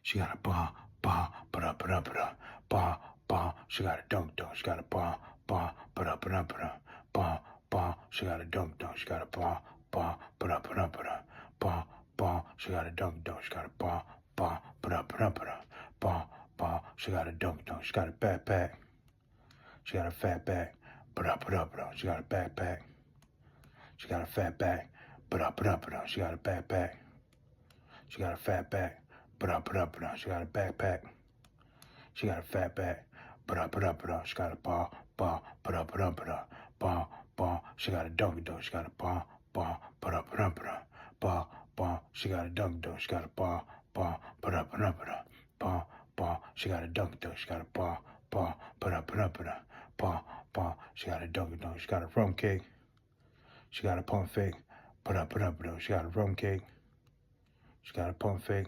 She got a ba, ba, ba da ba da ba da, ba, ba. She got a dunk dunk. She got a ba, ba, ba da ba da ba da, ba, ba. She got a dunk dunk. She got a ba, ba, ba da ba da ba da, ba, ba. She got a dunk dunk. She got a ba, ba, ba da ba da ba da, ba, ba. She got a dunk dunk. She got a backpack. She got a fat back. Ba da ba da ba da. She got a backpack. She got a fat back. Ba da ba da ba da. She got a backpack. She got a fat back. Ba da ba da ba da. She got a backpack. She got a fat back. Ba da ba da ba da. She got a ba, ba, ba da ba da ba da, ba, ba. She got a dunk dunk. She got a ba, ba, ba da ba da ba da, ba, ba. She got a dunk dunk. She got a ba, ba, ba da ba da ba da, ba, ba. She got a dunk dunk. She got a ba, ba, ba da ba da ba da, ba, ba. She got a dunk dunk. She got a rum cake. She got a pump fake. Ba da ba da ba da. She got a rum cake. She got a pump fake.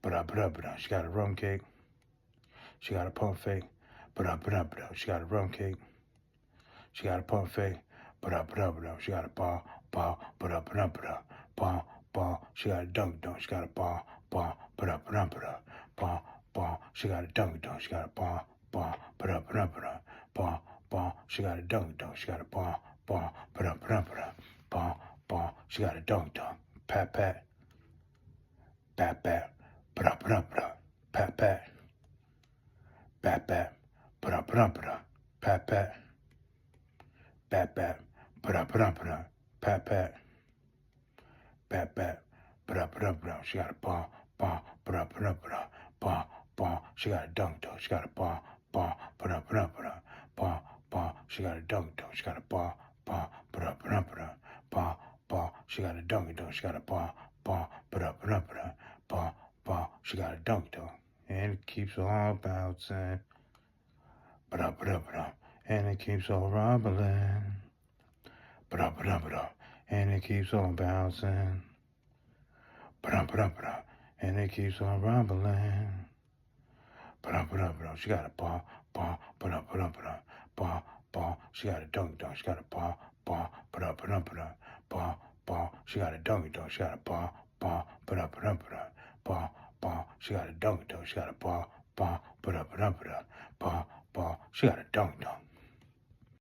Ba da ba da ba da. She got a rum cake. She got a pump fake. Ba da ba da ba da. She got a rum cake. She got a pump fake. Ba da ba da ba da. She got a ba, ba, ba da ba da ba da, ba, ba. She got a dunk dunk. She got a ba, ba, ba da ba da ba da, ba, ba. She got a dunk dunk. She got a ba, ba, ba da ba da ba da, ba, ba. She got a dunk dunk. She got a ba, ba, ba da ba da ba da, ba, ba. She got a dunk dunk. Pat pat. Bat bat. Ba da ba da ba da. Pat pat. Bat bat. Ba da ba da ba da. Pat pat. Bat bat. Ba da ba da ba da. Pat pat. Bat bat. Ba da ba da ba da. She got a ba, ba, ba da ba da ba da, ba, ba. She got a dunk dunk. She got a ba, ba, ba da ba da ba da, ba, ba. She got a dunk dunk. She got a ba, ba, ba da ba da ba da, ba, ba. She got a dunk dunk. She got a ba, ba, ba da ba da ba da, ba, ba. She got a dunk dunk. And it keeps on bouncing. Ba da ba da ba da. And it keeps on rumbling. Ba da ba da ba da. And it keeps on bouncing. Ba da ba da ba da. And it keeps on rumbling. Ba da ba da ba da. She got a ba, ba, ba da ba da ba da, ba, ba. She got a dunk dunk. She got a ba, ba, ba da ba da ba da, ba, ba. She got a dunk dunk. She got a ba, ba, ba da ba da ba da, ba, ba. She got a dunk dunk. She got a ba, ba, ba da ba da ba da, ba, ba. She got a dunk dunk.